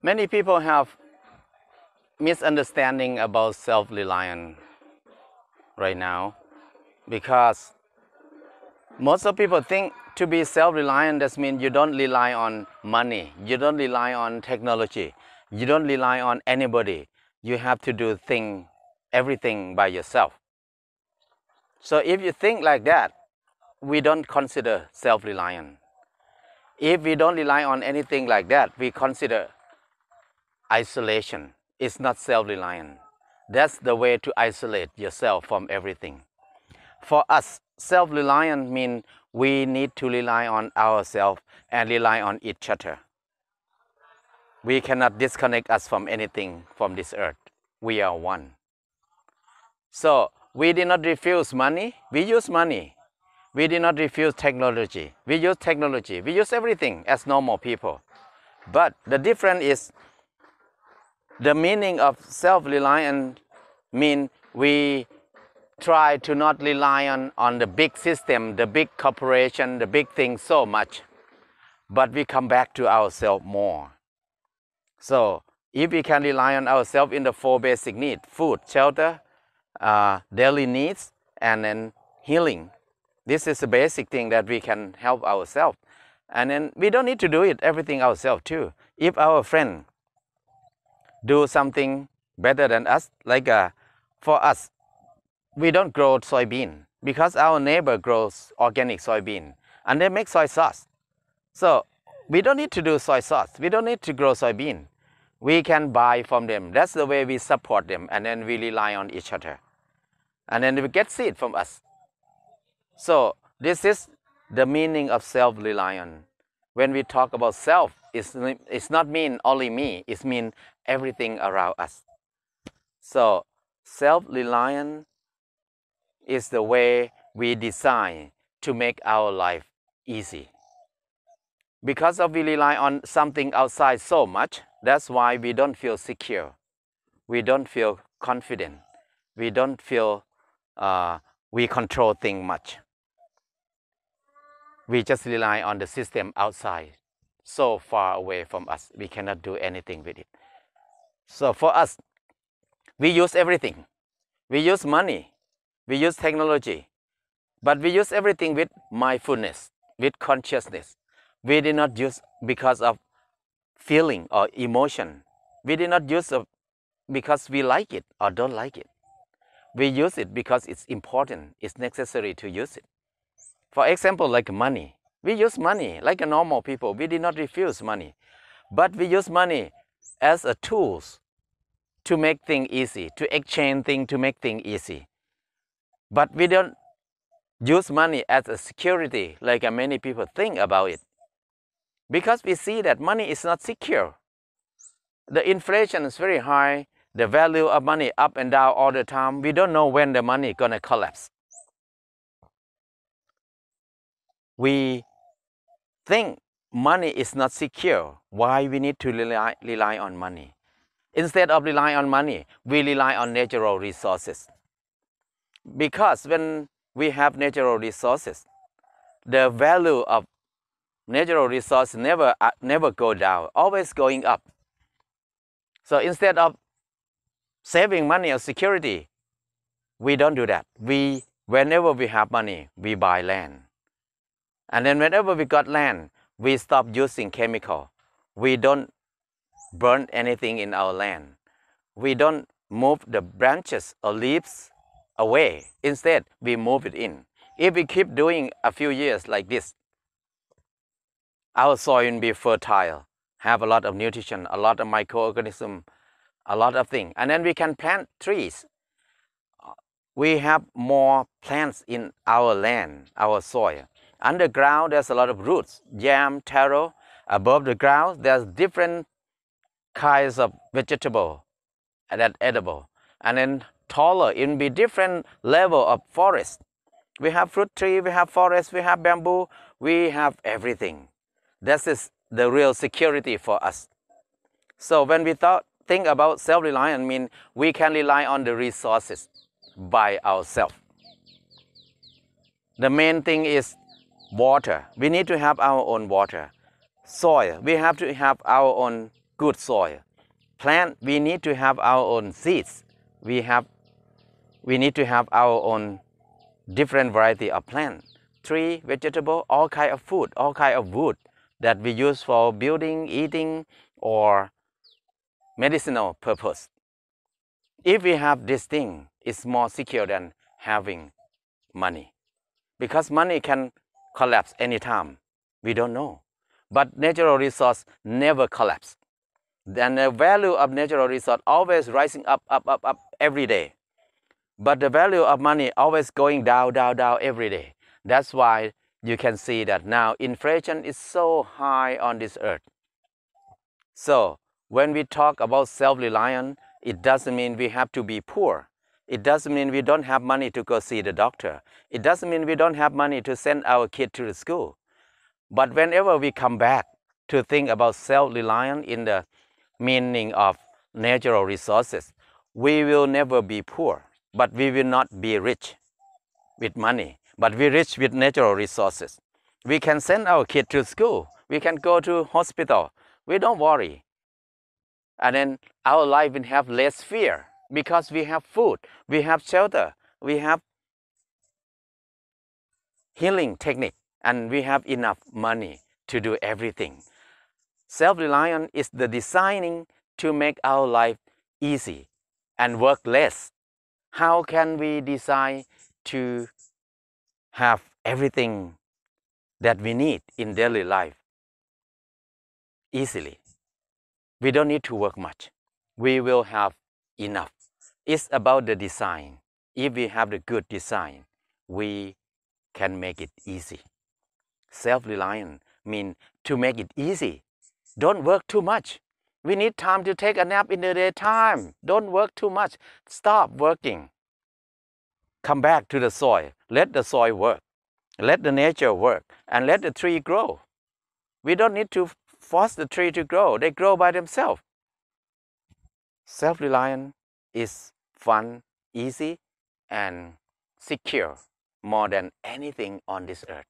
Many people have misunderstanding about self-reliant right now because most of people think to be self-reliant that means you don't rely on money, you don't rely on technology, you don't rely on anybody. You have to do everything by yourself. So if you think like that, we don't consider self-reliant. If we don't rely on anything like that, we consider isolation. It's not self-reliant. That's the way to isolate yourself from everything. For us, self-reliant means we need to rely on ourselves and rely on each other. We cannot disconnect us from anything from this earth. We are one. So we did not refuse money. We use money. We did not refuse technology. We use technology. We use everything as normal people. But the difference is the meaning of self-reliant means we try to not rely on the big system, the big corporation, the big things so much. But we come back to ourselves more. So if we can rely on ourselves in the 4 basic needs, food, shelter, daily needs, and then healing. This is the basic thing that we can help ourselves. And then we don't need to do everything ourselves too. If our friend do something better than us, like for us, we don't grow soybean because our neighbor grows organic soybean and they make soy sauce. So we don't need to do soy sauce. We don't need to grow soybean. We can buy from them. That's the way we support them, and then we rely on each other. And then we get seed from us. So this is the meaning of self-reliant. When we talk about self, it's not mean only me. It means everything around us. So self-reliant is the way we design to make our life easy. Because we rely on something outside so much, that's why we don't feel secure. We don't feel confident. We don't feel we control things much. We just rely on the system outside, so far away from us. We cannot do anything with it. So for us, we use everything. We use money. We use technology. But we use everything with mindfulness, with consciousness. We did not use because of feeling or emotion. We did not use it because we like it or don't like it. We use it because it's important, it's necessary to use it. For example, like money. We use money like a normal people. We did not refuse money. But we use money as a tool to make things easy, to exchange things, to make things easy. But we don't use money as a security like many people think about it. Because we see that money is not secure. The inflation is very high. The value of money up and down all the time. We don't know when the money is going to collapse. We think money is not secure. Why we need to rely on money? Instead of relying on money, we rely on natural resources. Because when we have natural resources, the value of natural resources never go down, always going up. So instead of saving money or security, we don't do that. Whenever we have money, we buy land. And then whenever we got land, we stop using chemical. We don't burn anything in our land. We don't move the branches or leaves away. Instead, we move it in. If we keep doing a few years like this, our soil will be fertile, have a lot of nutrition, a lot of microorganisms, a lot of things. And then we can plant trees. We have more plants in our land, our soil. Underground, there's a lot of roots, yam, taro. Above the ground, there's different kinds of vegetable that edible. And then taller, it will be different level of forest. We have fruit tree, we have forest, we have bamboo, we have everything. This is the real security for us. So when we think about self-reliant, means we can rely on the resources by ourselves. The main thing is water. We need to have our own water. Soil. We have to have our own good soil. Plant, we need to have our own seeds. We need to have our own different variety of plant, tree, vegetable, all kind of food, all kind of wood that we use for building, eating, or medicinal purpose. If we have this thing, it's more secure than having money, because money can collapse anytime. We don't know. But natural resource never collapse. Then the value of natural resource always rising up, up, up, up every day. But the value of money always going down, down, down every day. That's why you can see that now inflation is so high on this earth. So when we talk about self-reliant, it doesn't mean we have to be poor. It doesn't mean we don't have money to go see the doctor. It doesn't mean we don't have money to send our kid to the school. But whenever we come back to think about self-reliant in the meaning of natural resources, we will never be poor, but we will not be rich with money, but we rich with natural resources. We can send our kid to school. We can go to hospital. We don't worry. And then our life will have less fear because we have food, we have shelter, we have healing technique, and we have enough money to do everything. Self-reliant is the designing to make our life easy and work less. How can we decide to have everything that we need in daily life easily? We don't need to work much. We will have enough. It's about the design. If we have the good design, we can make it easy. Self-reliant means to make it easy. Don't work too much. We need time to take a nap in the daytime. Don't work too much. Stop working. Come back to the soil. Let the soil work. Let the nature work. And let the tree grow. We don't need to force the tree to grow. They grow by themselves. Self-reliant is fun, easy, and secure more than anything on this earth.